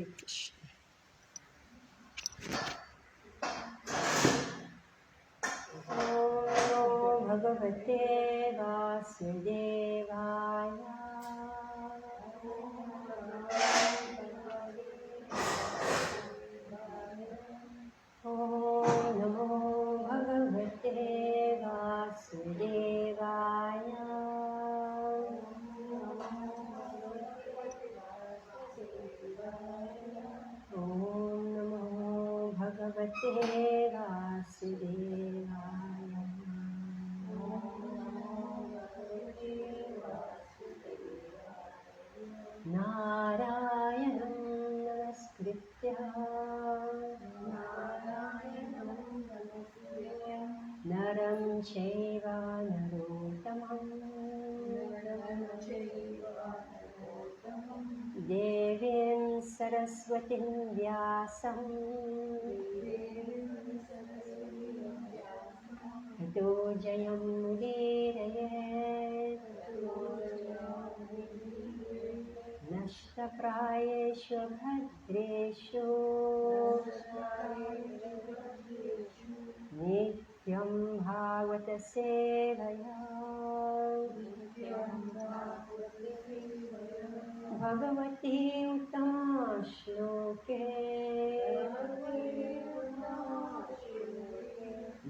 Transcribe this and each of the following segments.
Hare Krishna. Om Bhagavate Vasudevaya. Om Namo Bhagavate Vasudevaya. Om Namo Bhagavate Vasudevaya. Narayanam Namaskritya Naram Chaiva Narottamam Devim Saraswatim Vyasam Tato Jayam Mudiraye Nashtaprayeshu Bhadreshu Nityam Bhagavata Sevaya Bhagavati Uttama Shloke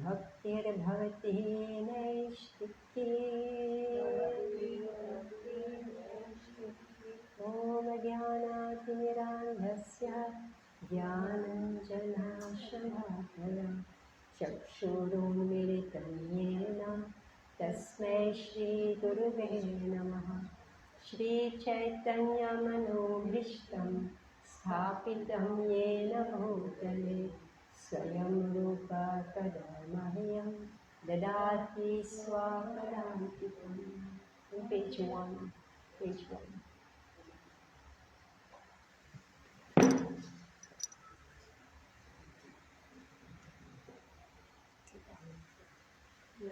Bhaktir Bhavati Naishtiki Om Jnanatirandhasya Jnananjanashalakaya Chakshurunmilitam Yena Tasmai Shri Gurave Namaha Shri Chaitanya Manobhishtam Sthapitam Yena Bhutale Swayam Rupa Kadamahyam Dadati Swakarantikam. Page 1. Page 1.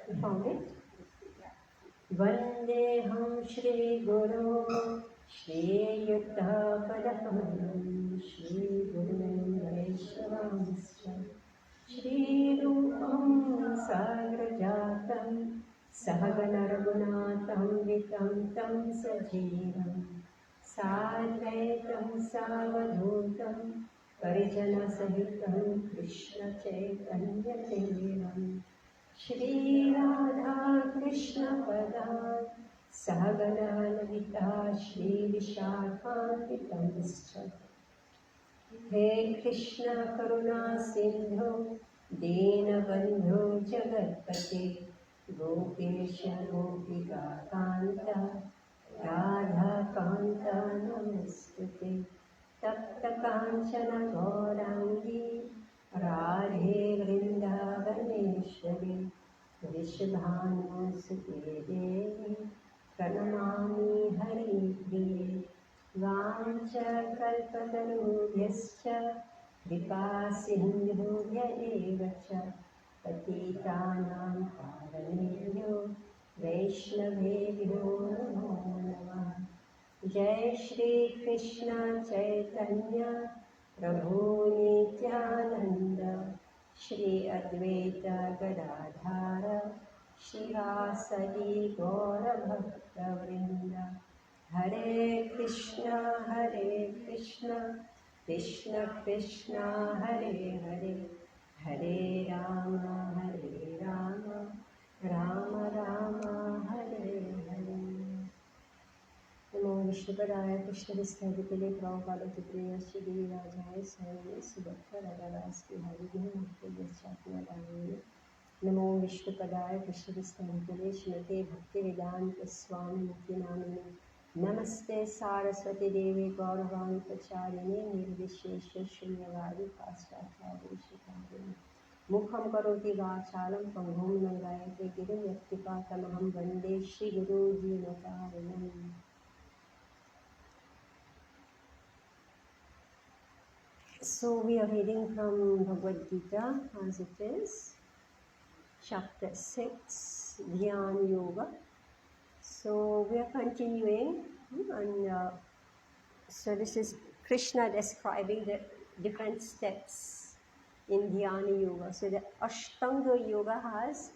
You found it? Vandeham Shri Guru Shri Yuddha Padakamalam Shri Guru Vaishnavamscha Shri Rupam Sagrajatam Sahagana Raghunatham Vitam Tam Sajivam Sadvaitam Savadhutam Parijana Sahitam Krishna Chaitanya Devam Shri Radha Krishna Padan Sahagana Lalita Shri Vishakhanvitamscha He Krishna Karuna Sindhu Dinabandhu Jagatpate Gopesha Gopika Kanta Radha Kanta Namostute Tapta Kanchana Gaurangi Radhe Vrindavaneshwari Vrishabhanusuti Devi Pranamami Hari Priye Vancha Kalpatarubhyascha Kripa Sindhubhya eva cha Patitanam Pavanebhyo Vaishnavebhyo Namo Namah Jai Shri Krishna Chaitanya Prabhu Nityananda Shri Advaita Gadadhara Shivasadi Gaura Bhakta Vrinda Hare Krishna Krishna Krishna Hare Hare Hare Rama Rama Rama Hare Hare नमो विष्णुपदाय कृष्ण विष्णु के लिए प्रभुपाद की प्रिय श्री देवी राजाए स्वयं सुभक्त राधादास बिहारी जी नमो विष्णुपदाय कृष्ण विष्णु के लिए श्रीमते भक्ति वेदांत स्वामी मुक्ति नामिने नमस्ते सारस्वती देवी गौरवाणी प्रचारिणे निर्विशेष शून्यवादी पाश्चात्यादेशिकारिणे मुखं करोति वाचालं पंगुं लंघयते गिरिं यत्कृपातमहं वन्दे श्रीगुरुजीनतारिणम् So we are reading from Bhagavad Gita as it is, chapter 6, Dhyan Yoga. So we are continuing, and so this is Krishna describing the different steps in Dhyana Yoga. So the Ashtanga Yoga has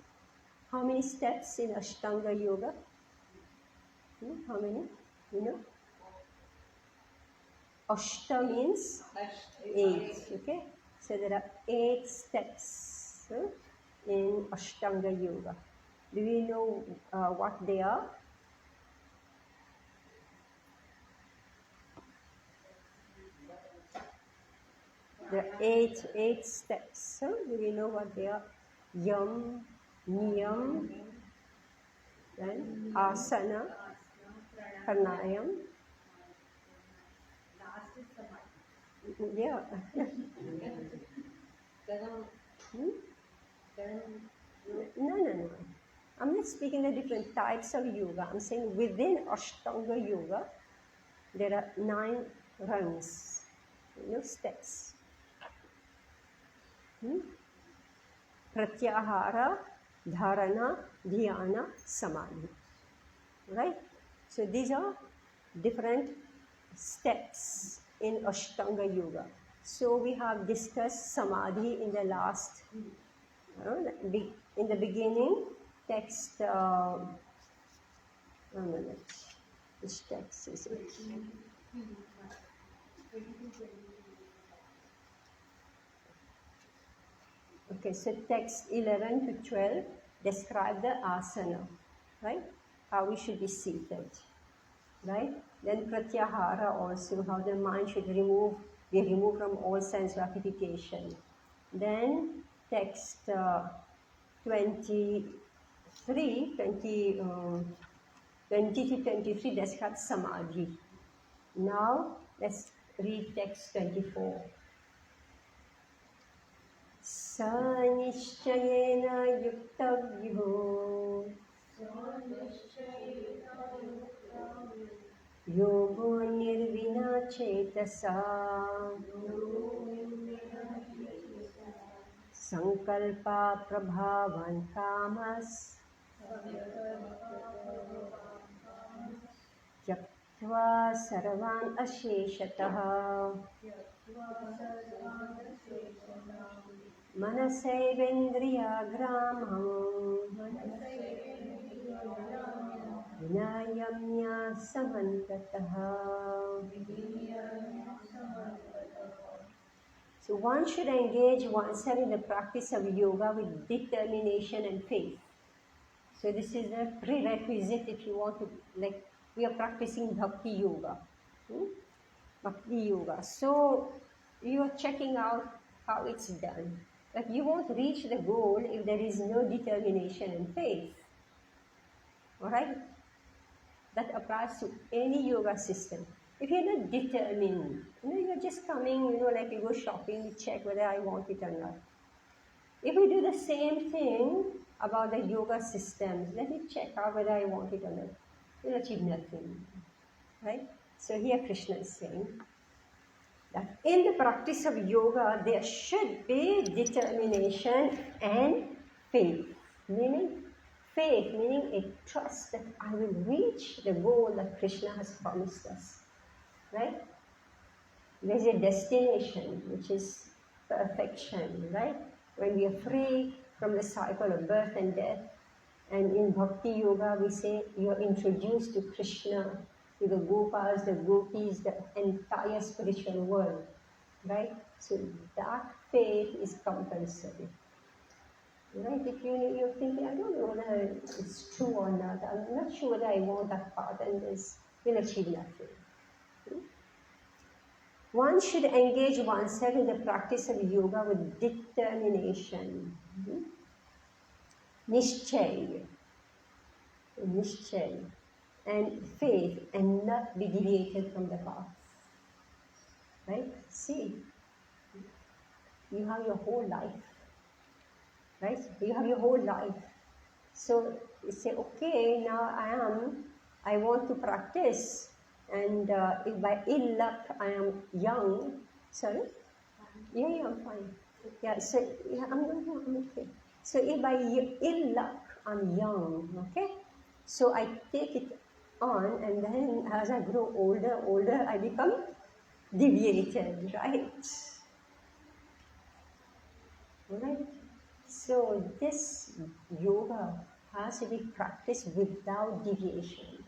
how many steps in Ashtanga Yoga? How many? You know? Ashta means 8. Okay? So there are 8 steps in Ashtanga Yoga. Do you know what they are? There are eight steps. Do you know what they are? Yam, Niyam, then Asana, Pranayam. Yeah. No. I'm not speaking of different types of yoga. I'm saying within Ashtanga Yoga, there are 9 rungs, steps. Pratyahara, Dharana, Dhyana, Samadhi. Right? So these are different steps in Ashtanga Yoga. So we have discussed Samadhi in the last, in the beginning text. 1 minute. Which text is it? Okay, so text 11 to 12 describe the asana, right? How we should be seated, right? Then pratyahara also, how the mind should be removed from all sense gratification. Then text 20 to 23 describes samadhi. Now let's read text 24. सनिश्चयेन युक्तव्यो योगो निर्विना चेतसा संकल्पा प्रभावान् कामस् त्यक्त्वा सर्वान् अशेषतः मनसैवेन्द्रियाग्रामं विनयम्य समन्ततः. So one should engage oneself in the practice of yoga with determination and faith. So this is a prerequisite if you want to, like, we are practicing bhakti yoga. Bhakti yoga. So you are checking out how it's done. But you won't reach the goal if there is no determination and faith. Alright? That applies to any yoga system. If you're not determined, you're just coming, like you go shopping, you check whether I want it or not. If we do the same thing about the yoga systems, let me check out whether I want it or not, you'll achieve nothing. Right? So here Krishna is saying that in the practice of yoga, there should be determination and faith. Meaning a trust that I will reach the goal that Krishna has promised us. Right? There's a destination, which is perfection, right? When we are free from the cycle of birth and death. And in Bhakti Yoga, we say you're introduced to Krishna, to the Gopas, the Gopis, the entire spiritual world, right? So that faith is compulsory. Right? If you're thinking, I don't know whether it's true or not, I'm not sure whether I want that path, and you'll achieve nothing. One should engage oneself in the practice of yoga with determination, nischay, and faith, and not be deviated from the path. Right? See, you have your whole life. Right? You have your whole life. So you say, okay, now I want to practice. And if by ill luck I am young, sorry? Yeah, I'm fine. Yeah, so yeah, I'm okay. So if by ill luck I'm young, okay? So I take it on, and then as I grow older, I become deviated, right? Right? So this yoga has to be practiced without deviation.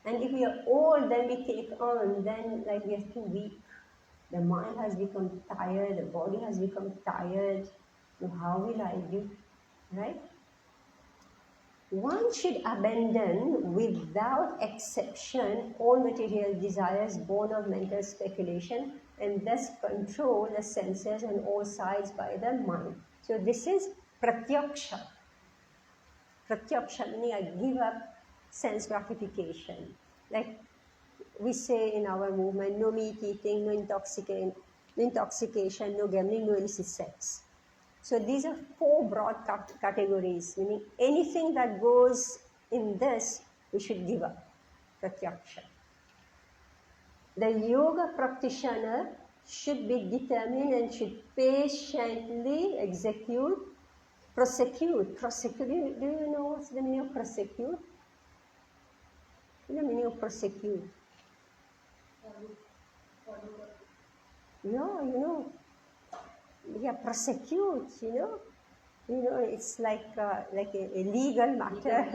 And if we are old, then we take on, then like we are too weak. The mind has become tired, the body has become tired. So how will I do? Right? One should abandon without exception all material desires born of mental speculation and thus control the senses on all sides by the mind. So this is pratyaksha. Pratyaksha meaning I give up sense gratification. Like we say in our movement, no meat eating, no intoxication, no gambling, no illicit sex. So these are four broad categories, meaning anything that goes in this, we should give up, pratyaksha. The yoga practitioner should be determined and should patiently prosecute. Do you know what's the meaning of prosecute? What's the meaning of prosecute? No, prosecute, it's like a legal matter.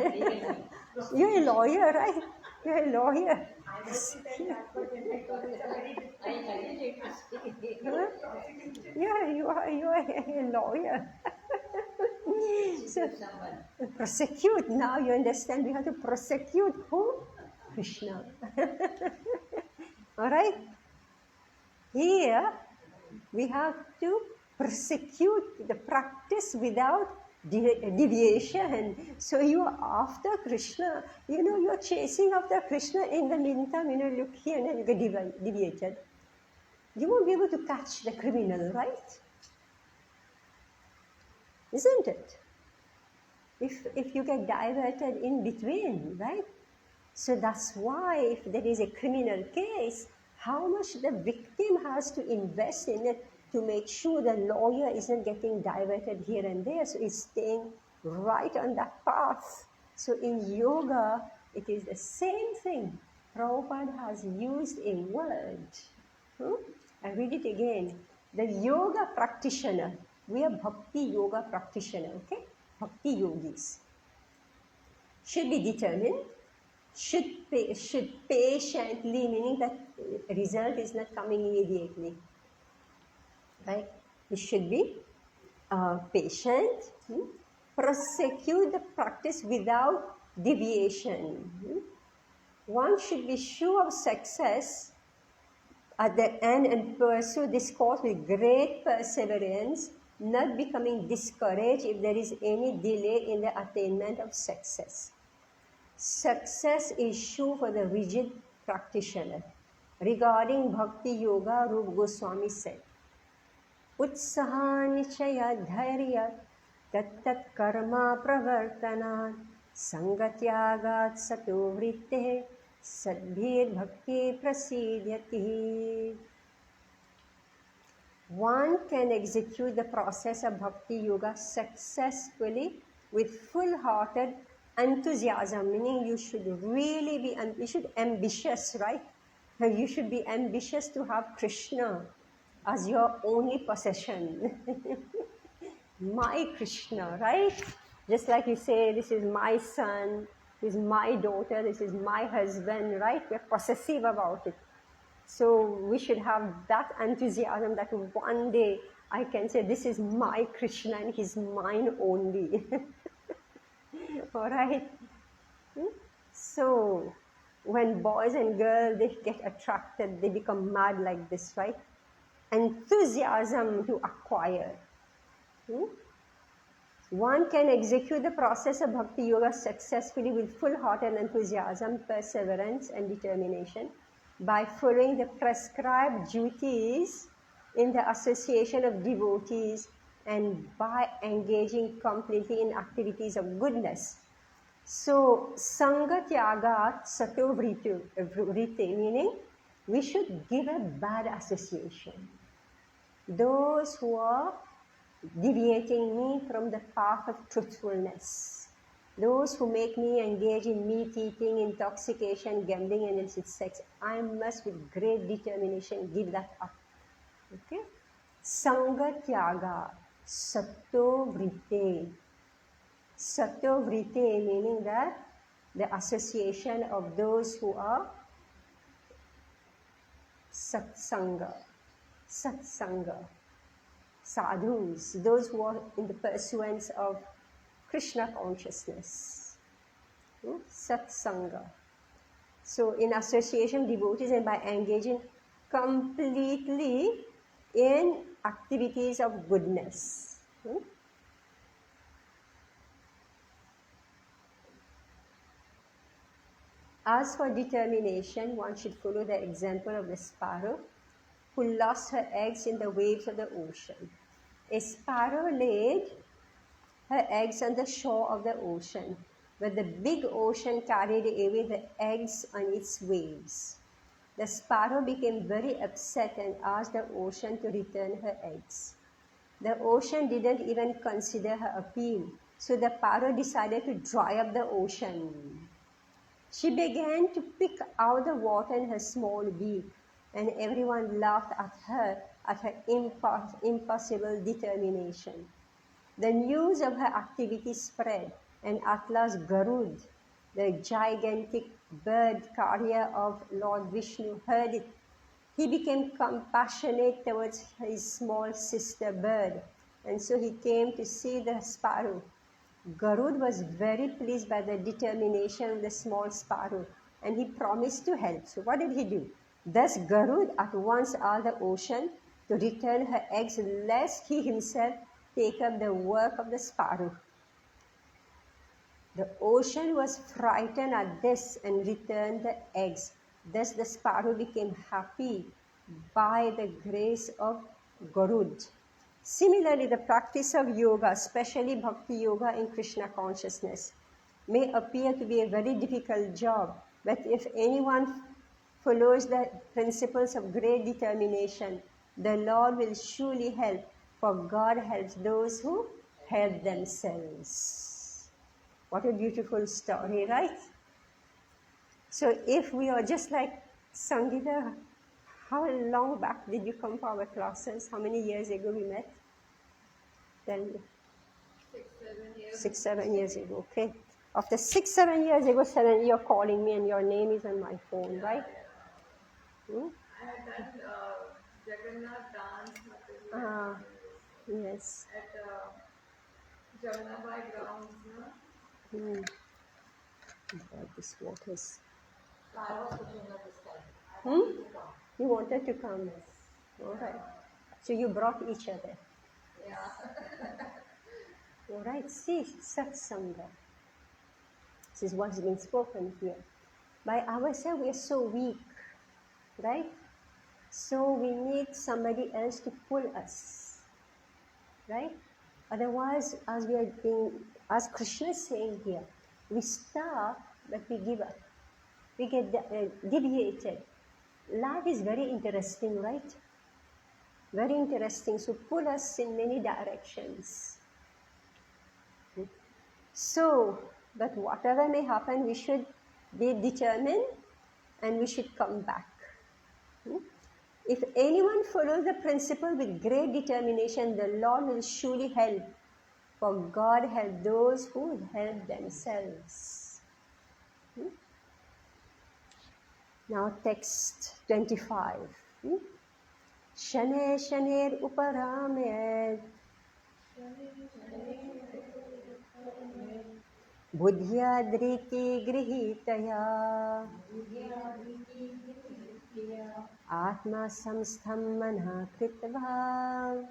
You're a lawyer, right? You're a lawyer. I was saying that, but when I told it's a very Yeah, you are a lawyer. So, prosecute. Now you understand. We have to prosecute who? Krishna. All right. Here we have to prosecute the practice without deviation. So you are after Krishna. You are chasing after Krishna. In the meantime, look here and you get deviated. You won't be able to catch the criminal, right? Isn't it? If you get diverted in between, right? So that's why if there is a criminal case, how much the victim has to invest in it to make sure the lawyer isn't getting diverted here and there, so he's staying right on that path. So in yoga, it is the same thing. Prabhupada has used a word. I read it again. The yoga practitioner, we are bhakti yoga practitioner, okay? Bhakti yogis. Should be determined, should patiently, meaning that result is not coming immediately. Right? It should be patient, prosecute the practice without deviation. One should be sure of success at the end and pursue this course with great perseverance, not becoming discouraged if there is any delay in the attainment of success. Success is sure for the rigid practitioner. Regarding Bhakti Yoga, Rupa Goswami said, Utsaha Nichaya Dharya Tat Karma Pravartanat Sangatyagat Sato Vritte Sadbhir Bhakti Prasidyati. One can execute the process of Bhakti Yoga successfully with full-hearted enthusiasm, meaning you should really be ambitious, right? You should be ambitious to have Krishna as your only possession. My Krishna, right? Just like you say, this is my son, this is my daughter, this is my husband, right? We're possessive about it. So we should have that enthusiasm that one day I can say, this is my Krishna and he's mine only. All right? So when boys and girls, they get attracted, they become mad like this, right? Enthusiasm to acquire. One can execute the process of Bhakti Yoga successfully with full-hearted enthusiasm, perseverance and determination by following the prescribed duties in the association of devotees and by engaging completely in activities of goodness. So, Sanga Tyagat Sato Vrite, meaning we should give up bad association. Those who are deviating me from the path of truthfulness. Those who make me engage in meat eating, intoxication, gambling, and illicit sex, I must with great determination give that up. Okay? Sanga Tyaga, Sato Vrite. Sato Vrite meaning that the association of those who are Satsanga, sadhus, those who are in the pursuance of Krishna consciousness. Satsanga. So in association with devotees and by engaging completely in activities of goodness. As for determination, one should follow the example of the sparrow who lost her eggs in the waves of the ocean. A sparrow laid her eggs on the shore of the ocean, but the big ocean carried away the eggs on its waves. The sparrow became very upset and asked the ocean to return her eggs. The ocean didn't even consider her appeal, so the sparrow decided to dry up the ocean. She began to pick out the water in her small beak, and everyone laughed at her impossible determination. The news of her activity spread, and at last Garud, the gigantic bird carrier of Lord Vishnu, heard it. He became compassionate towards his small sister bird, and so he came to see the sparrow. Garud was very pleased by the determination of the small sparrow, and he promised to help. So what did he do? Thus Garud at once asked the ocean to return her eggs, lest he himself take up the work of the sparrow. The ocean was frightened at this and returned the eggs. Thus the sparrow became happy by the grace of Garud. Similarly, the practice of yoga, especially bhakti yoga in Krishna consciousness, may appear to be a very difficult job, but if anyone follows the principles of great determination, the Lord will surely help, for God helps those who help themselves. What a beautiful story, right? So if we are just like Sangita, how long back did you come for our classes? How many years ago we met? Tell me. 6, 7 years ago, okay. After 6, 7 years ago, you're calling me and your name is on my phone, right? I had done Jagannath dance. Yes. At Jamunabai grounds, no? God, this water's... I was pushing her this time. You wanted to come? Yes. All right. So you brought each other? Yeah. All right. See, Satsanga. This is what's been spoken here. By ourselves, we are so weak, right? So we need somebody else to pull us, right? Otherwise, as Krishna is saying here, we start, but we give up. We get deviated. Life is very interesting, right? Very interesting. So pull us in many directions. So, but whatever may happen, we should be determined and we should come back. If anyone follows the principle with great determination, the Lord will surely help. For God help those who help themselves. Now text 25. Shane shaner uparamet buddhya driti grihitaya atma samstham manha kritva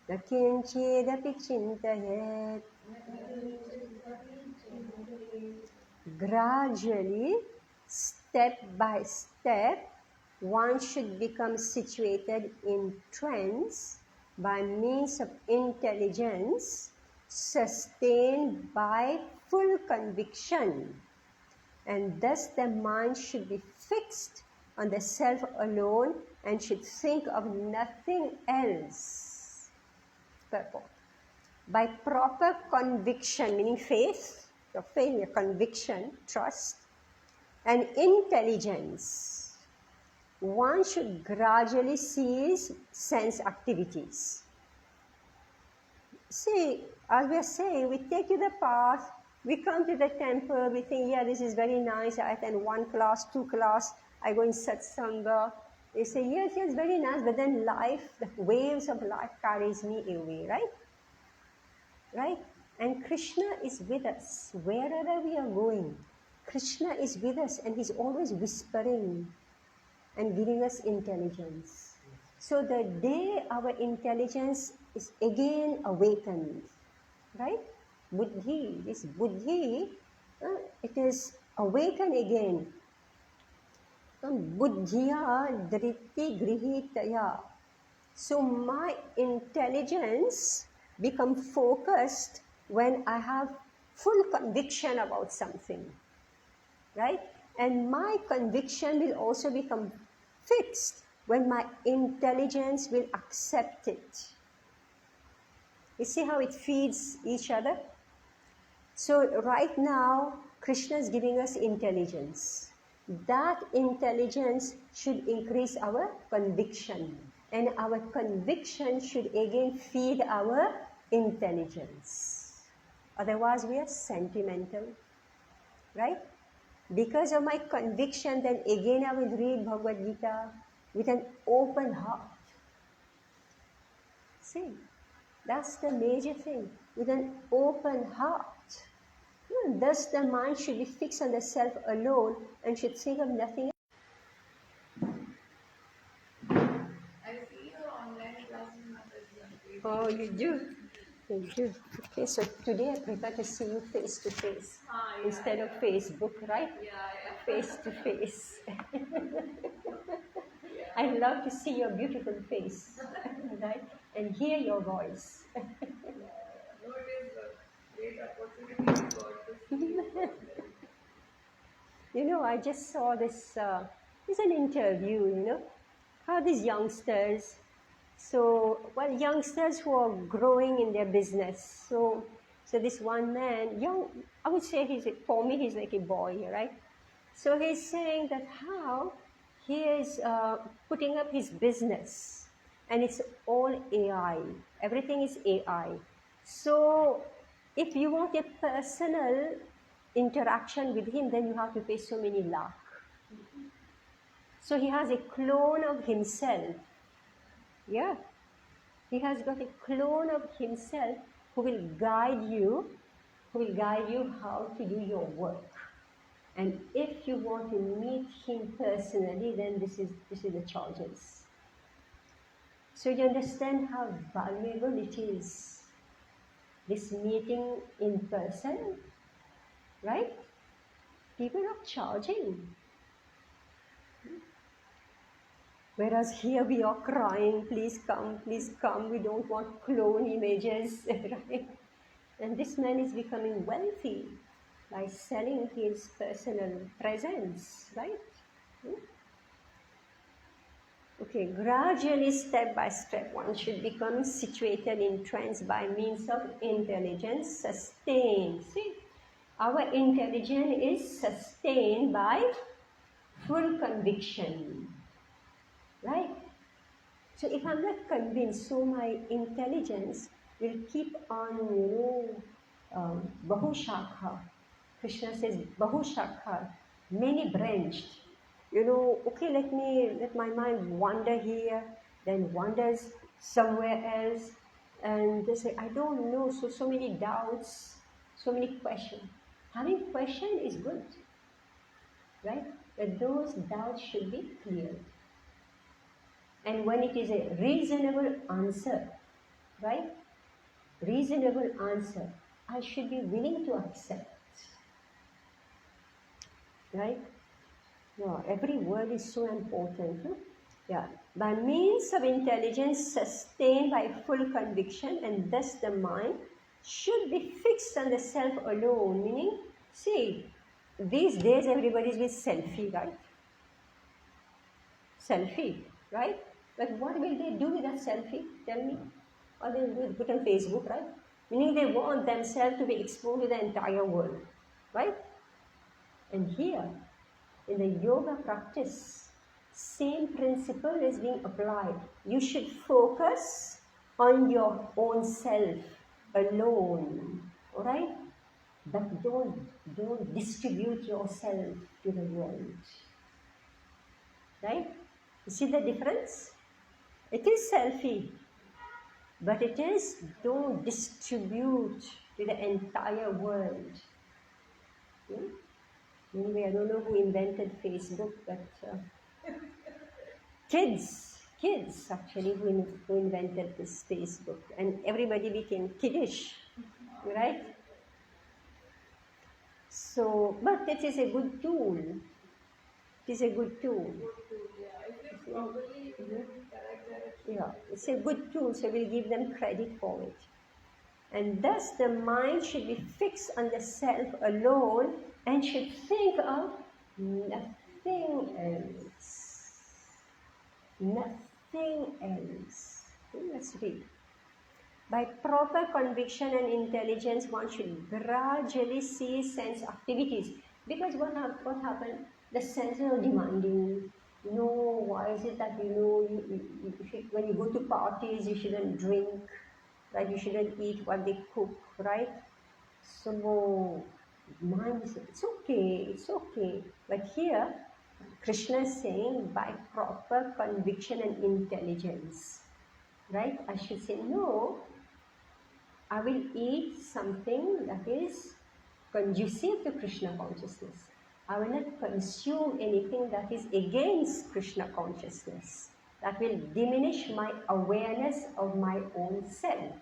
na kinchedapi chintayet. Gradually, step by step, one should become situated in trance by means of intelligence sustained by full conviction, and thus the mind should be fixed on the self alone and should think of nothing else. Purport. by proper conviction, meaning faith, your faith, your conviction, trust, and intelligence, one should gradually cease sense activities. See, as we are saying, we take to the path, we come to the temple, we think, yeah, this is very nice, I attend 1 class, 2 class, I go in satsanga. They say, yes, yes, very nice, but then life, the waves of life carries me away, right? Right? And Krishna is with us wherever we are going. Krishna is with us and he's always whispering and giving us intelligence. So the day our intelligence is again awakened, right? Buddhi, this buddhi, it is awakened again. Buddhiya driti grihitaya. So my intelligence becomes focused when I have full conviction about something, right? And my conviction will also become fixed when my intelligence will accept it. You see how it feeds each other? So right now, Krishna is giving us intelligence. That intelligence should increase our conviction. And our conviction should again feed our intelligence. Otherwise, we are sentimental, right? Because of my conviction, then again I will read Bhagavad Gita with an open heart. See, that's the major thing, with an open heart. Thus the mind should be fixed on the self alone and should think of nothing else. I see your online classes, Mataji. Oh, you do? You do. Okay, so today I prefer to see you face to face instead of Facebook, right? Yeah. Face to face. I love to see your beautiful face, right? And hear your voice. No, it is a great opportunity we got to see you. You know, I just saw this, it's an interview, you know, how these youngsters, youngsters who are growing in their business. So this one man, young, I would say for me, he's like a boy, right? So he's saying that how he is putting up his business and it's all AI. Everything is AI. So if you want a personal interaction with him, then you have to pay so many lakh. So he has a clone of himself. Yeah. He has got a clone of himself who will guide you how to do your work. And if you want to meet him personally, then this is the charges. So you understand how valuable it is, this meeting in person, right? People are charging. Whereas here we are crying, please come, we don't want clone images, right? And this man is becoming wealthy by selling his personal presence, right? Okay, gradually, step by step, one should become situated in trance by means of intelligence sustained. See, our intelligence is sustained by full conviction, right? So if I'm not convinced, so my intelligence will keep on, Bahushakha. Krishna says Bahushakha, many branched. Okay, let my mind wander here, then wanders somewhere else, and they say, I don't know, so many doubts, so many questions. Having question is good, right? But those doubts should be cleared. And when it is a reasonable answer, right? Reasonable answer, I should be willing to accept, right? Yeah, every word is so important. Huh? Yeah, by means of intelligence sustained by full conviction, and thus the mind should be fixed on the self alone. Meaning, see, these days everybody is with selfie, right? Selfie, right? But what will they do with that selfie? Tell me. Or they will put on Facebook, right? meaning they want themselves to be exposed to the entire world, right? And here, in the yoga practice, same principle is being applied. You should focus on your own self alone, all right? But don't distribute yourself to the world, right? You see the difference? It is selfie, but it is don't distribute to the entire world. Hmm? Anyway, I don't know who invented Facebook, but kids actually who invented this Facebook, and everybody became kiddish, right? So, but it is a good tool. It is a good tool. Yeah, if it's properly in the correct direction. Yeah, it's a good tool, so we'll give them credit for it. And thus the mind should be fixed on the self alone and should think of nothing else. Nothing else. Okay, let's read. By proper conviction and intelligence, one should gradually see sense activities. Because what happened? The senses are demanding. Why is it that when you go to parties, you shouldn't drink, right? You shouldn't eat what they cook, right? So, mind is, it's okay. But here, Krishna is saying by proper conviction and intelligence, right? I should say, no, I will eat something that is conducive to Krishna consciousness. I will not consume anything that is against Krishna consciousness, that will diminish my awareness of my own self.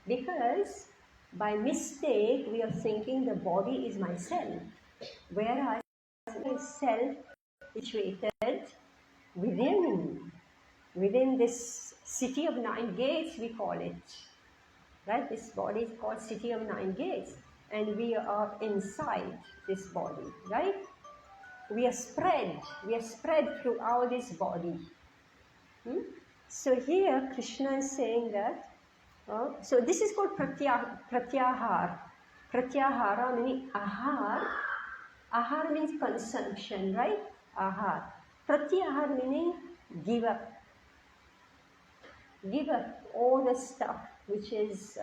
Because by mistake, we are thinking the body is myself, whereas self situated within this city of 9 gates, we call it. Right? This body is called City of 9 gates, and we are inside this body, right? We are spread throughout this body. So here Krishna is saying that, so this is called pratyahar. Pratyahara meaning ahar. Ahar means consumption, right? Ahar. Pratyahar meaning give up. Give up all the stuff which is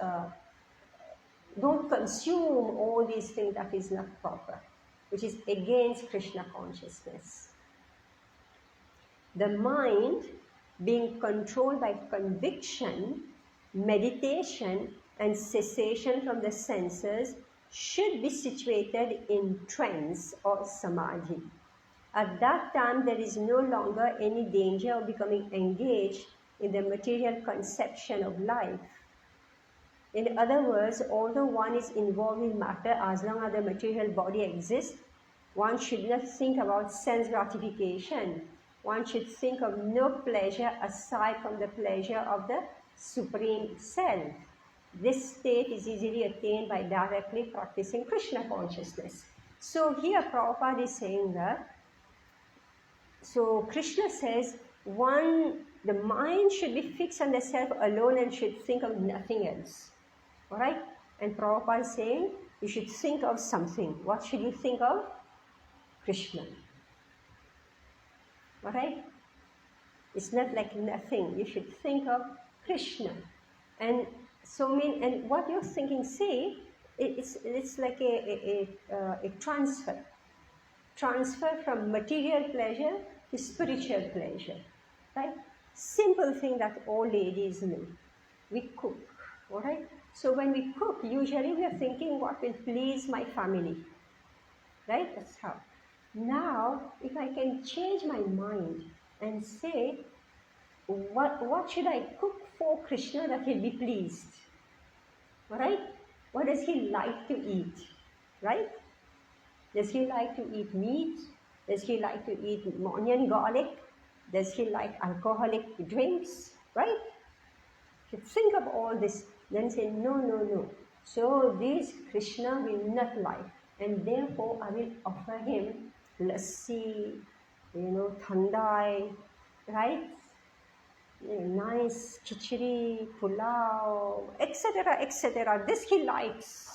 don't consume all these things that is not proper, which is against Krishna consciousness. The mind being controlled by conviction, meditation, and cessation from the senses should be situated in trance or samadhi. At that time, there is no longer any danger of becoming engaged in the material conception of life. In other words, although one is involved in matter as long as the material body exists, one should not think about sense gratification. One should think of no pleasure aside from the pleasure of the Supreme Self. This state is easily attained by directly practicing Krishna consciousness. So here Prabhupada is saying that, so Krishna says, the mind should be fixed on the self alone and should think of nothing else. Alright? And Prabhupada is saying, you should think of something. What should you think of? Krishna. Alright? It's not like nothing. You should think of Krishna. And so, and what you're thinking, see, it's like a transfer. Transfer from material pleasure to spiritual pleasure. Right? Simple thing that all ladies know. We cook. Alright? So when we cook, usually we are thinking what will please my family. Right? That's how. Now, if I can change my mind and say, what should I cook for Krishna that he'll be pleased? Alright? What does he like to eat? Right? Does he like to eat meat? Does he like to eat onion garlic? Does he like alcoholic drinks? Right? You think of all this, then say, no. So this Krishna will not like, and therefore I will offer him lassi, thandai, right? nice khichdi, pulao, etc., etc. This he likes.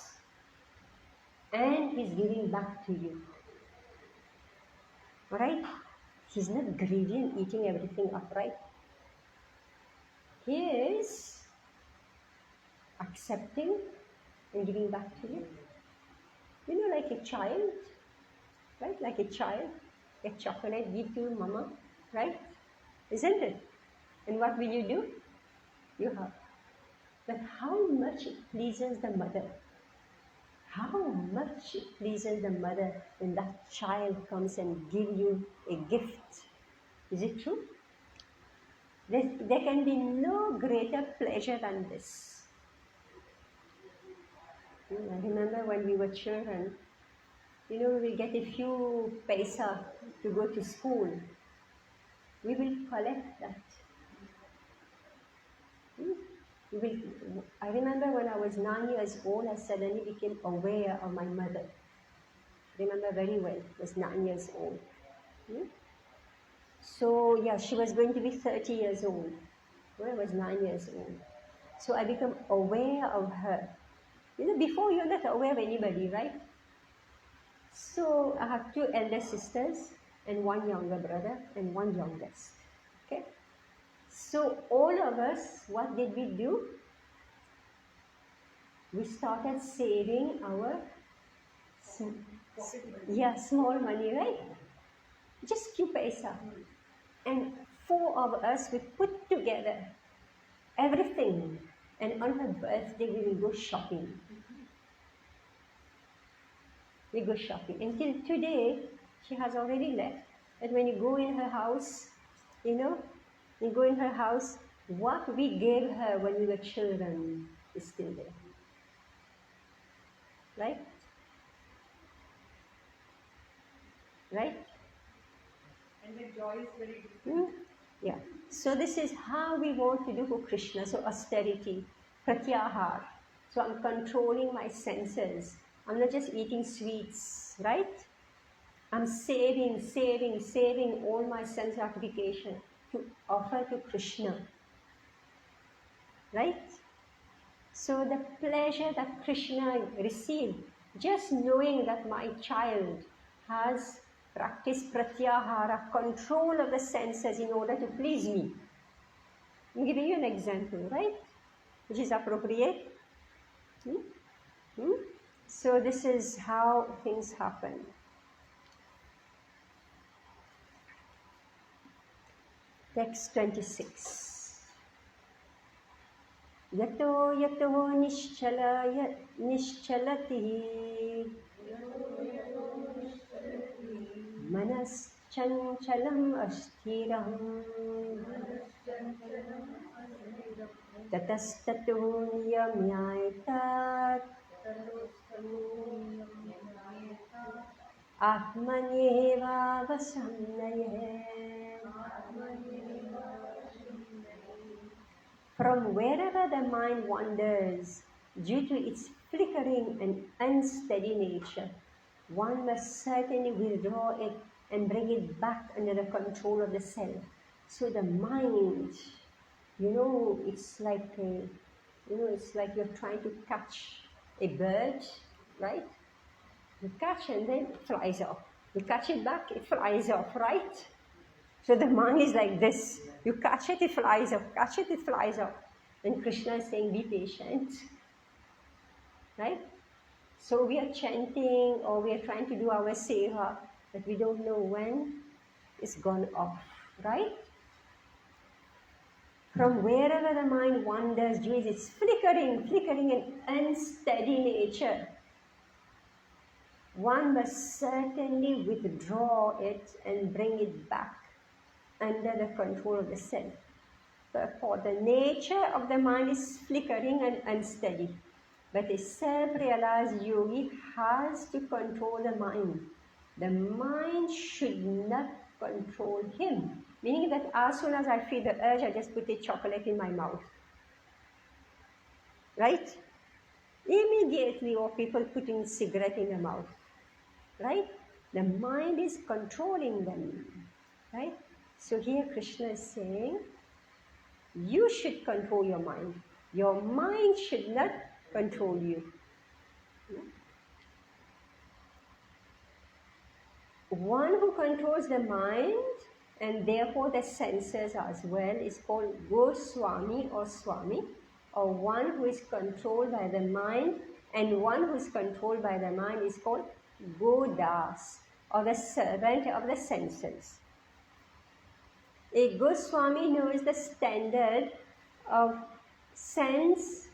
And he's giving back to you. Right? He's not greedy and eating everything up, right? He is accepting and giving back to you. You know, like a child, right? Like a child, a chocolate give to mama, right? Isn't it? And what will you do? You have. But how much it pleases the mother? How much it pleases the mother when that child comes and give you a gift? Is it true? There can be no greater pleasure than this. I remember when we were children, we get a few paisa to go to school. We will collect that. I remember when I was 9 years old, I suddenly became aware of my mother. I remember very well, I was 9 years old. So, yeah, she was going to be 30 years old when I was 9 years old. So I became aware of her. Before you're not aware of anybody, right? So I have 2 elder sisters and 1 younger brother and 1 youngest. Okay? So all of us, what did we do? We started saving our small money, right? Just few paisa. And 4 of us, we put together everything. And on her birthday, we will go shopping. We go shopping. Until today, she has already left. And when you go in her house, what we gave her when we were children is still there. Right? Right? And the joy is very different. Yeah. So this is how we want to do for Krishna. So austerity, pratyahar. So I'm controlling my senses. I'm not just eating sweets, right? I'm saving all my sense gratification to offer to Krishna. Right? So the pleasure that Krishna received, just knowing that my child has practiced pratyahara, control of the senses in order to please me. I'm giving you an example, right? Which is appropriate. So this is how things happen. Text 26. यतो यतो निश्चलति मनश्चञ्चलम् अस्थिरम् ततस्ततो नियम्यायतात् आत्मन्येवावसंनये. From wherever the mind wanders, due to its flickering and unsteady nature, one must certainly withdraw it and bring it back under the control of the self. So the mind, it's like it's like you're trying to catch a bird, right? You catch and then it flies off. You catch it back, it flies off, right? So the mind is like this. You catch it, it flies off. Catch it, it flies off. And Krishna is saying, be patient. Right? So we are chanting or we are trying to do our seva, but we don't know when it's gone off. Right? From wherever the mind wanders, due to its flickering and unsteady nature, one must certainly withdraw it and bring it back under the control of the self. For the nature of the mind is flickering and unsteady. But a self-realized yogi has to control the mind. The mind should not control him. Meaning that as soon as I feel the urge, I just put a chocolate in my mouth. Right? Immediately, or people putting cigarette in their mouth. Right? The mind is controlling them. Right? So here Krishna is saying, You should control your mind. Your mind should not control you. One who controls the mind and therefore the senses as well is called Goswami or Swami, or one who is controlled by the mind, and one who is controlled by the mind is called Godas, or the servant of the senses. A Goswami knows the standard of sense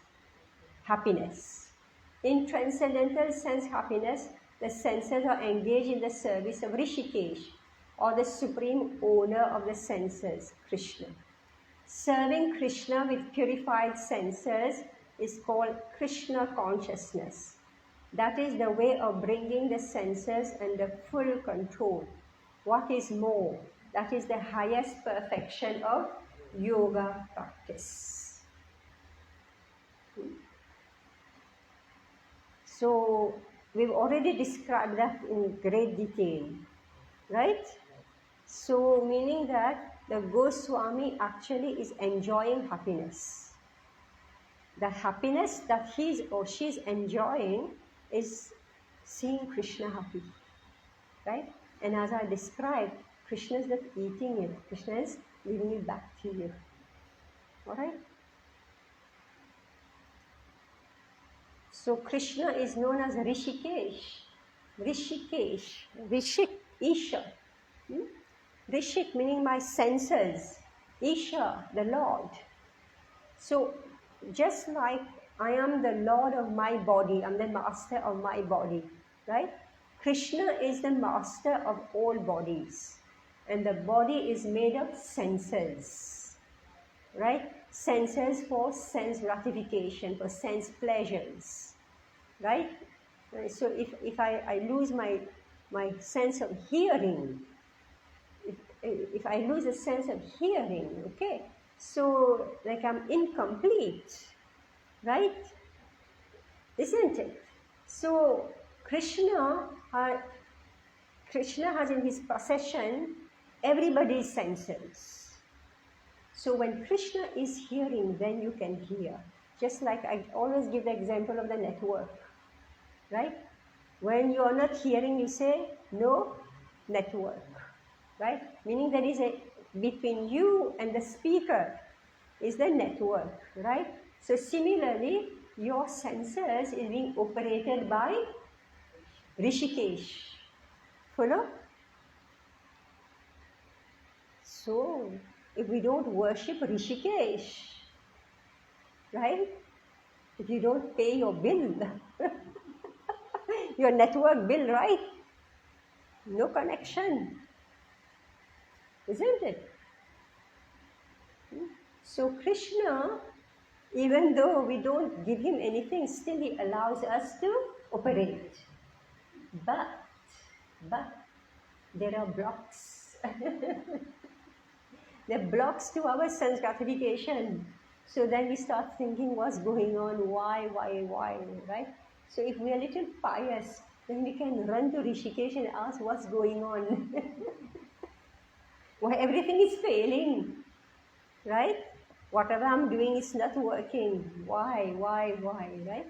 happiness. In transcendental sense happiness, the senses are engaged in the service of Rishikesh, or the supreme owner of the senses, Krishna. Serving Krishna with purified senses is called Krishna consciousness. That is the way of bringing the senses under full control. What is more, that is the highest perfection of yoga practice. So, we've already described that in great detail, right? So, meaning that the Goswami actually is enjoying happiness. The happiness that he's or she's enjoying is seeing Krishna happy, right? And as I described, Krishna is not eating it, Krishna is giving it back to you, all right? So Krishna is known as Rishikesh, Rishik, Isha. Rishik meaning my senses, Isha, the Lord. So just like I am the Lord of my body, I'm the master of my body, right? Krishna is the master of all bodies, and the body is made of senses, right? Senses for sense gratification, for sense pleasures, right? So if I lose my sense of hearing, if I lose a sense of hearing, okay, so like I'm incomplete, right? Isn't it? So Krishna has in his possession everybody's senses. So when Krishna is hearing, then you can hear. Just like I always give the example of the network, right? When you are not hearing, you say no network, right? Meaning there is a between you and the speaker is the network, right? So similarly, your senses is being operated by Rishikesh. Follow? So if we don't worship Rishikesh, right? If you don't pay your bill, your network bill, right? No connection, isn't it? So Krishna, even though we don't give him anything, still he allows us to operate. But there are blocks. There are blocks to our sense gratification. So then we start thinking what's going on, why, right? So if we are a little pious, then we can run to Rishikesh and ask what's going on. Why everything is failing, right? Whatever I'm doing is not working. Why, right?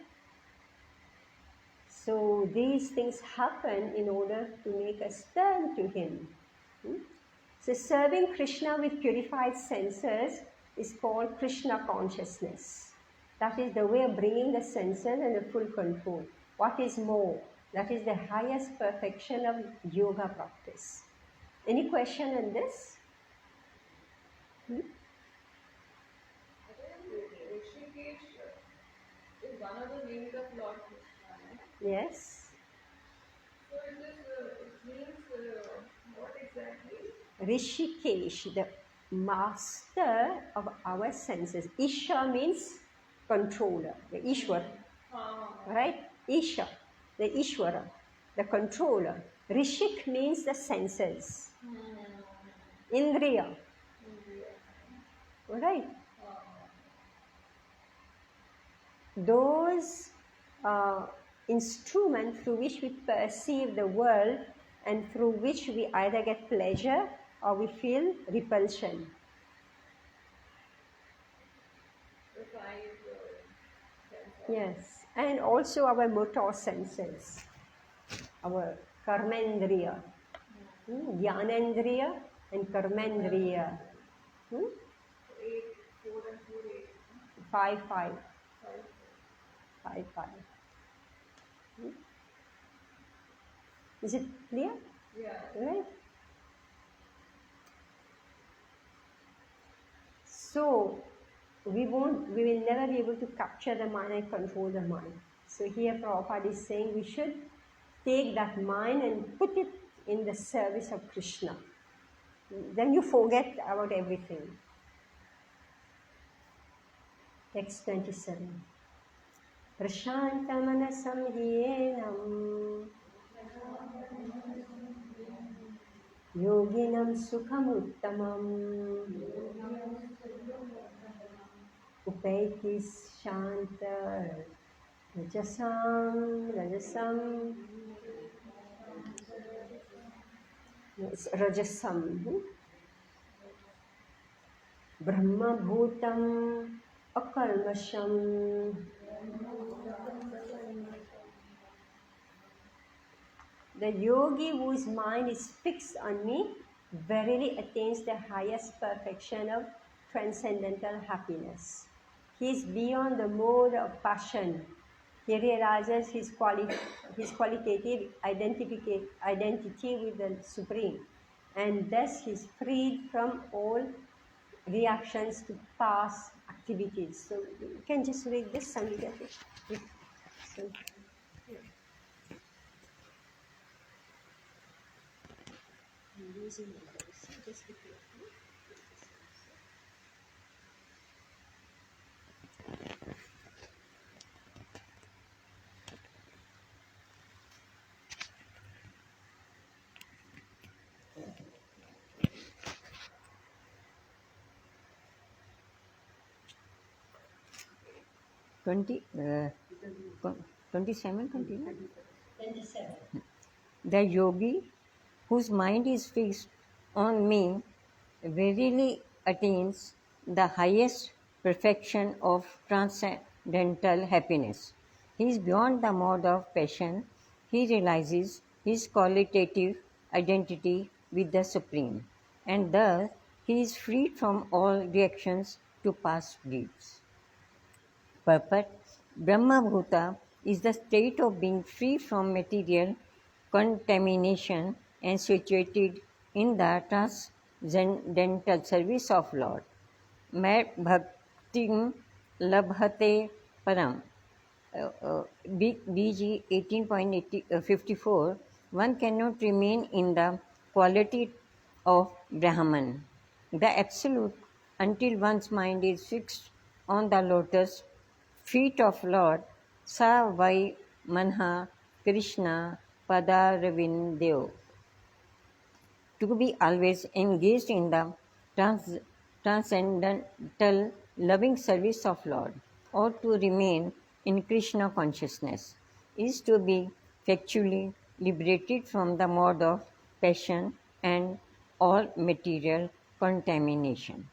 So these things happen in order to make us turn to him. So serving Krishna with purified senses is called Krishna consciousness. That is the way of bringing the senses under full control. What is more, that is the highest perfection of yoga practice. Any question on this? Rishikesh is one of the names of Lord Krishna. Yes. So it means what exactly? Rishikesh, the master of our senses. Isha means controller, the Ishwar, right? Isha, the Ishwara, the controller. Rishik means the senses. Indriya. Right? Those instruments through which we perceive the world and through which we either get pleasure or we feel repulsion. Yes, and also our motor senses, our karmendriya, Jnanendriya and karmendriya. Hmm? 8, 4 and 4, 8. Five, five, 5. five, five. Is it clear? Yeah. Right? So we will never be able to capture the mind and control the mind. So here Prabhupada is saying we should take that mind and put it in the service of Krishna. Then you forget about everything. Text 27. Prashantamanasam hyenam yoginam sukhamuttamam upaitis shanta rajasam it's rajasam brahma bhutam akalmasham. The yogi whose mind is fixed on me verily attains the highest perfection of transcendental happiness. He is beyond the mode of passion. He realizes his qualitative identity with the Supreme, and thus he is freed from all reactions to past activities. So you can just read this, Sangeeta. So, I'm losing my voice. Just be careful. 27, 29. 27. The yogi whose mind is fixed on me verily attains the highest perfection of transcendental happiness. He is beyond the mode of passion. He realizes his qualitative identity with the Supreme, and thus he is freed from all reactions to past deeds. Purport: Brahma-bhuta is the state of being free from material contamination and situated in the transcendental service of Lord. Mat bhaktim labhate param. BG 18.54. One cannot remain in the quality of Brahman, the Absolute, until one's mind is fixed on the lotus feet of Lord Sa Vai Manha Krishna Padaravindev. To be always engaged in the transcendental loving service of Lord, or to remain in Krishna consciousness, is to be factually liberated from the mode of passion and all material contamination.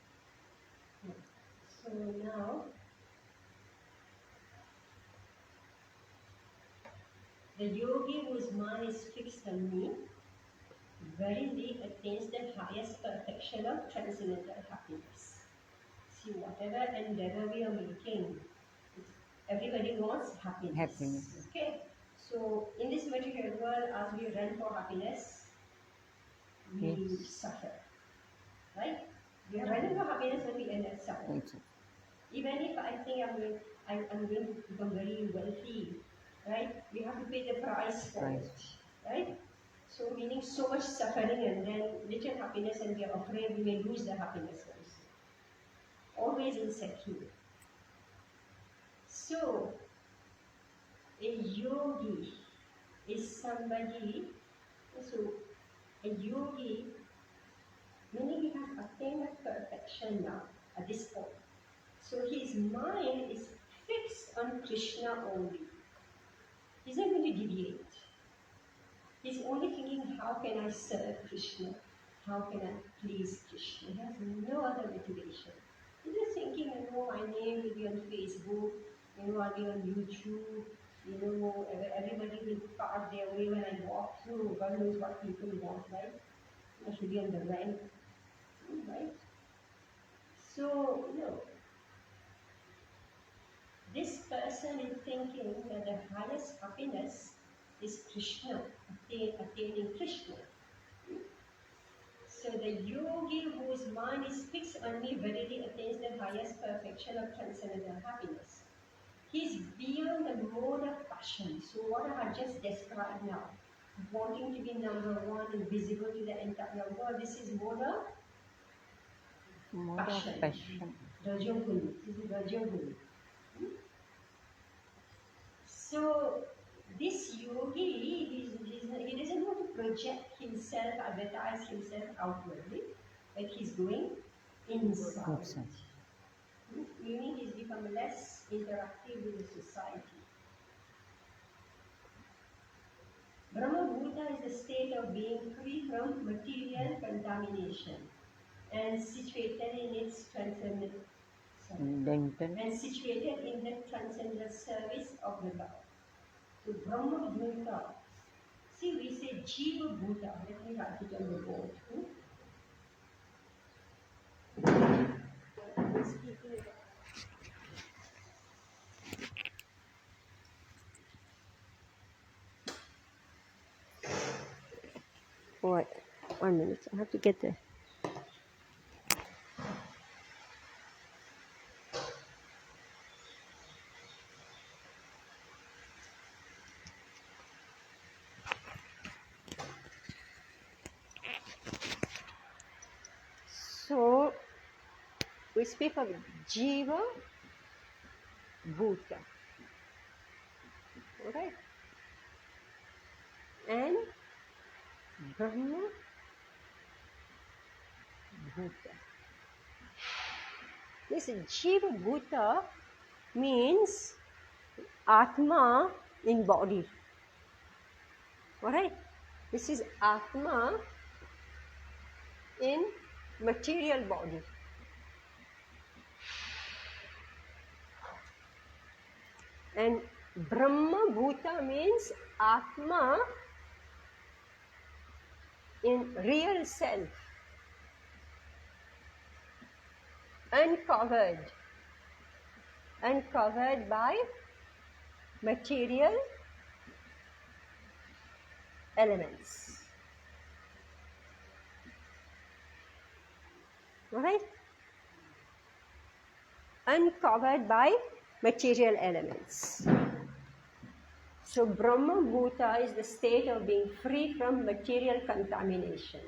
So now, the yogi whose mind is fixed on me verily attains the highest perfection of transcendental happiness. See, whatever endeavor we are making, everybody wants happiness. Happiness. Okay? So, in this material world, as we run for happiness, we Yes. suffer. Right? We are running for happiness and we end up suffering. Yes. Even if I think I'm going to become very wealthy, right? We have to pay the price for Right. it, right? So meaning so much suffering and then little happiness, and we are afraid we may lose the happiness also. Always insecure. So a yogi is somebody. So a yogi, meaning he has attained perfection now at this point. So his mind is fixed on Krishna only. He's not going to deviate. He's only thinking, how can I serve Krishna? How can I please Krishna? He has no other motivation. He's just thinking, my name will be on Facebook, I'll be on YouTube, everybody will park their way when I walk through. God knows what people want, right? I should be on the rank, right? So, this person is thinking that the highest happiness is Krishna, attaining Krishna. So the yogi whose mind is fixed on me verily attains the highest perfection of transcendental happiness. He is beyond the mode of passion. So what I have just described now, wanting to be number one and visible to the entire world, this is mode of Mode passion. of passion. Rajoguni. This is Rajoguni. So this yogi, he doesn't want to project himself, advertise himself outwardly, but he's going inside. Inside. Meaning he's become less interactive with the society. Brahma Bhuta is the state of being free from material contamination and situated in its transcendental Dental. service of the Lord. So Brahma Bhuta. See, we say Jiva Bhuta. Let me write it on the board. What? 1 minute. I have to get there. So, we speak of Jiva Bhuta. Alright? And Brahma Bhuta. This Jiva Bhuta means Atma in body. Alright? This is Atma in material body. And Brahma Bhuta means Atma in real self, uncovered by material elements. Alright? Uncovered by material elements. So Brahma Bhuta is the state of being free from material contamination.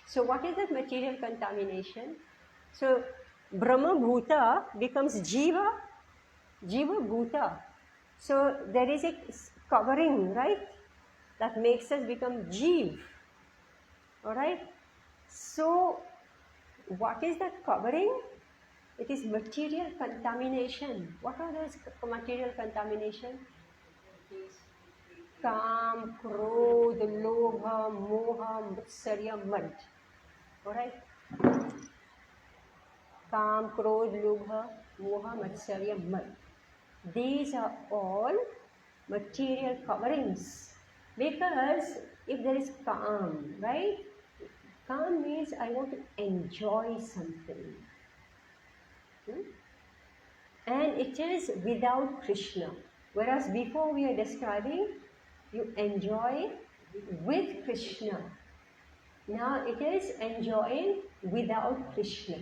So what is that material contamination? So Brahma Bhuta becomes Jiva Bhuta. So there is a covering, right? That makes us become Jeev. Alright? So what is that covering? It is material contamination. What are those material contamination? Kam, Krodh, Lobha, Moha, Matsarya, Mad. Alright? Kam, Krodh, Lobha, Moha, Matsarya, Mad. These are all material coverings. Because if there is calm, right? Calm means I want to enjoy something. And it is without Krishna. Whereas before we are describing, you enjoy with Krishna. Now it is enjoying without Krishna.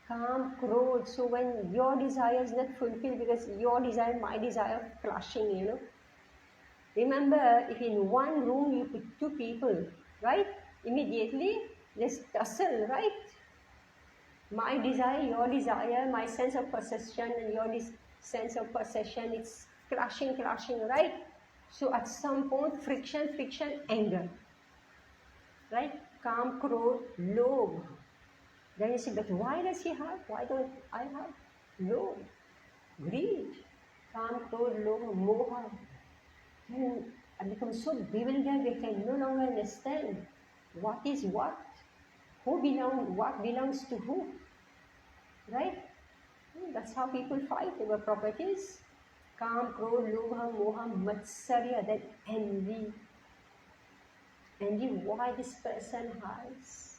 Kam, Krodh. So when your desire is not fulfilled because your desire, my desire clashing, Remember, if in one room you put two people, right? Immediately there's tussle, right? My desire, your desire, my sense of possession and your sense of possession, it's clashing, right? So at some point, friction, anger, right? Kam, Krodh, Lobh. Then you say, but why does he have? Why don't I have? Lobh, greed, Kam, Krodh, Lobh, Moha. Then I become so bewildered, they can no longer understand what is what, what belongs to who, right? That's how people fight over properties. Kam, krodh, lobha, moha, matsarya, then envy. Envy, why this person has.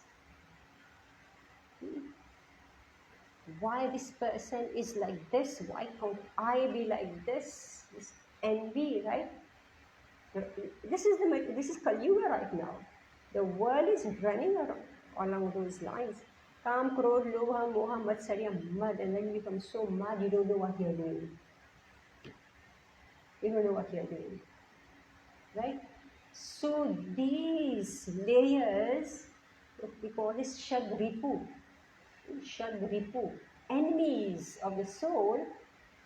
Why this person is like this? Why can't I be like this? This envy, right? This is Kali Yuga right now. The world is running along those lines. Kam, krodh, lobha, moha, matsarya, mad, and then you become so mad you don't know what you're doing. You don't know what you're doing, right? So these layers, what we call is Shadripu, enemies of the soul,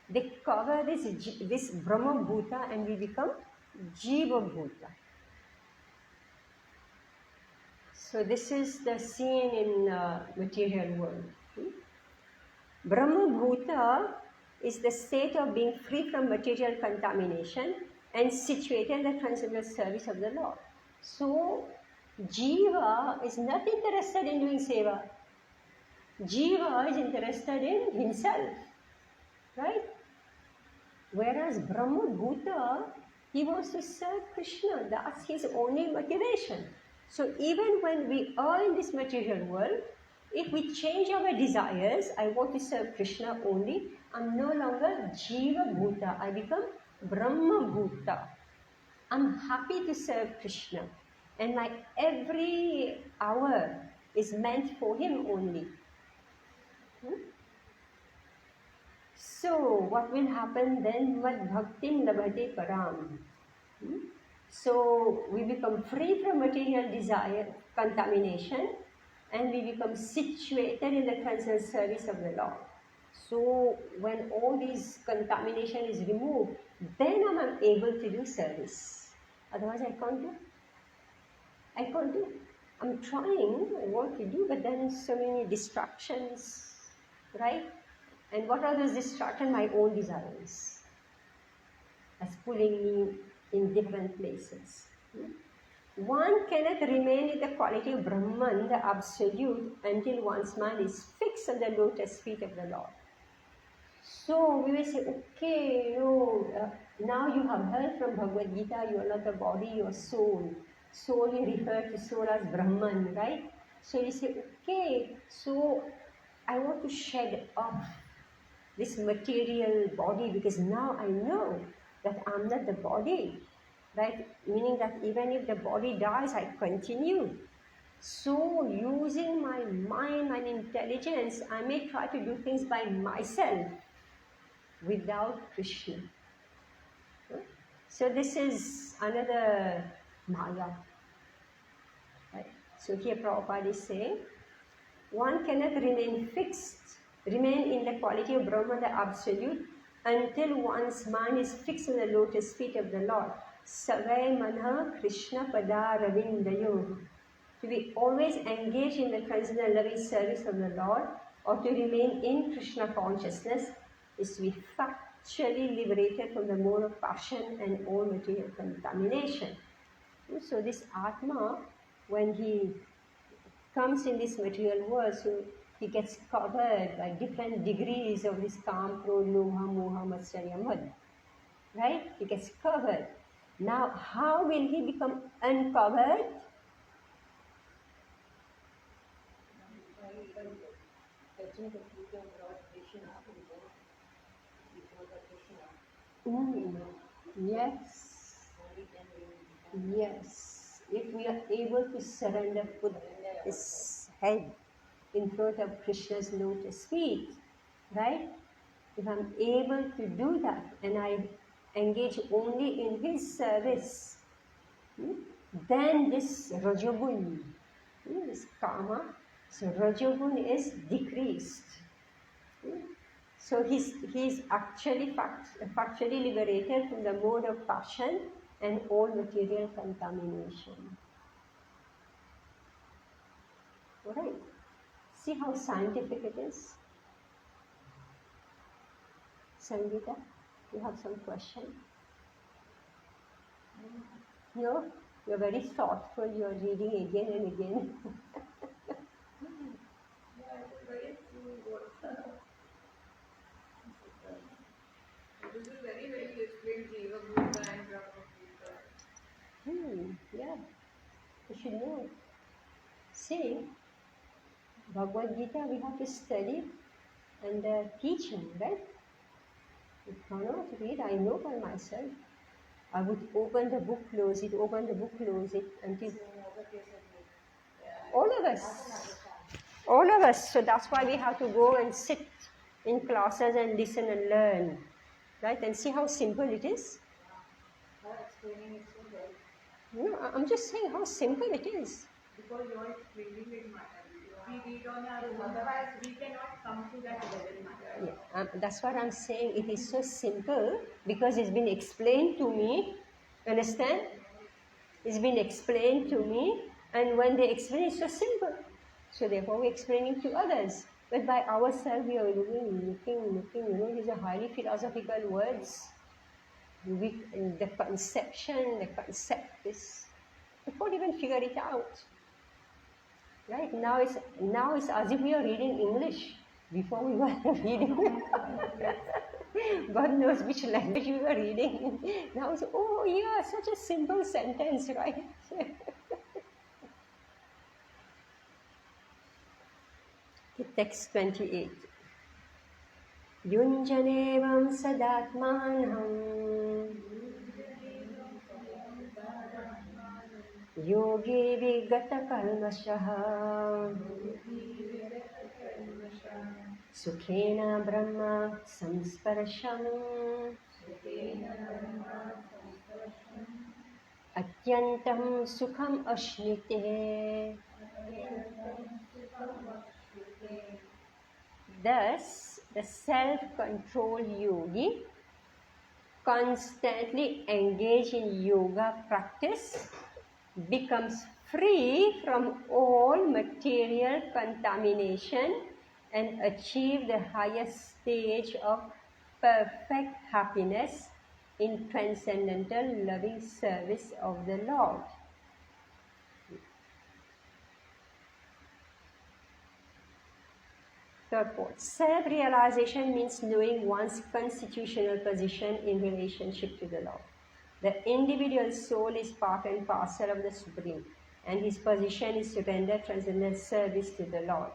they cover this Brahma Bhuta and we become Jiva Bhuta. So this is the scene in material world. Brahma Bhuta is the state of being free from material contamination and situated in the transcendental service of the Lord. So Jiva is not interested in doing seva. Jiva is interested in himself, right? Whereas Brahma Bhuta, he wants to serve Krishna. That's his only motivation. So even when we are in this material world, if we change our desires, I want to serve Krishna only, I'm no longer Jiva Bhuta, I become Brahma Bhuta. I'm happy to serve Krishna. And my every hour is meant for him only. So what will happen then? Mad bhaktim labhate param. So we become free from material desire, contamination, and we become situated in the transcendental service of the Lord. So when all this contamination is removed, then I'm able to do service. Otherwise I can't do. I can't do. I'm trying, I want to do, but then so many distractions, right? And what are those distractions? My own desires. That's pulling me in different places. One cannot remain in the quality of Brahman, the absolute, until one's mind is fixed on the lotus feet of the Lord. So we will say, okay, now you have heard from Bhagavad Gita, you are not a body, you are soul. Soul, you refer to soul as Brahman, right? So you say, okay, so I want to shed off this material body because now I know that I'm not the body, right? Meaning that even if the body dies, I continue. So using my mind and intelligence, I may try to do things by myself without Krishna. So this is another Maya. Right? So here Prabhupada is saying, one cannot remain in the quality of Brahma, the Absolute, until one's mind is fixed on the lotus feet of the Lord. Savai Manha Krishna Pada Ravindayo. To be always engaged in the transcendental loving service of the Lord, or to remain in Krishna consciousness, is to be factually liberated from the mode of passion and all material contamination. So this Atma, when he comes in this material world, so he gets covered by different degrees of this Kam, Krodh, Lobha, Moha, Matsarya, Mad. Right? He gets covered. Now, how will he become uncovered? Yes. Yes. If we are able to surrender, put his head in front of Krishna's lotus feet, right? If I'm able to do that and I engage only in his service, then this Rajagun, this Kama, so Rajagun is decreased. So he's actually factually liberated from the mode of passion and all material contamination. Alright. See how scientific it is? Sangeeta, you have some question? No? You're very thoughtful, you're reading again and again. Yeah, it is very true what Bhagavad Gita we have to study and teaching, right? You cannot read, I know by myself. I would open the book, close it, open the book, close it, until all of us. All of us. So that's why we have to go and sit in classes and listen and learn. Right? And see how simple it is. No, I'm just saying how simple it is. Because you are explaining it, Mataji. We read on our own, otherwise we cannot come to that level, Mataji. Yeah, that's what I'm saying. It is so simple because it's been explained to me. Understand? It's been explained to me, and when they explain, it's so simple. So therefore, we're explaining to others. But by ourselves, we are looking. These are highly philosophical words. The conception, the concept is, we can't even figure it out. Right? Now it's as if we are reading English. Before we were reading, God knows which language we were reading. Now it's, oh yeah, such a simple sentence, right? Text 28. Yunjanevam sadatmanam yogi vigata kalmashaha sukhena brahma samsparasham atyantam sukham ashnite. Thus, the self-controlled yogi, constantly engaged in yoga practice, becomes free from all material contamination and achieve the highest stage of perfect happiness in transcendental loving service of the Lord. Third point, self-realization means knowing one's constitutional position in relationship to the Lord. The individual soul is part and parcel of the Supreme, and his position is to render transcendental service to the Lord.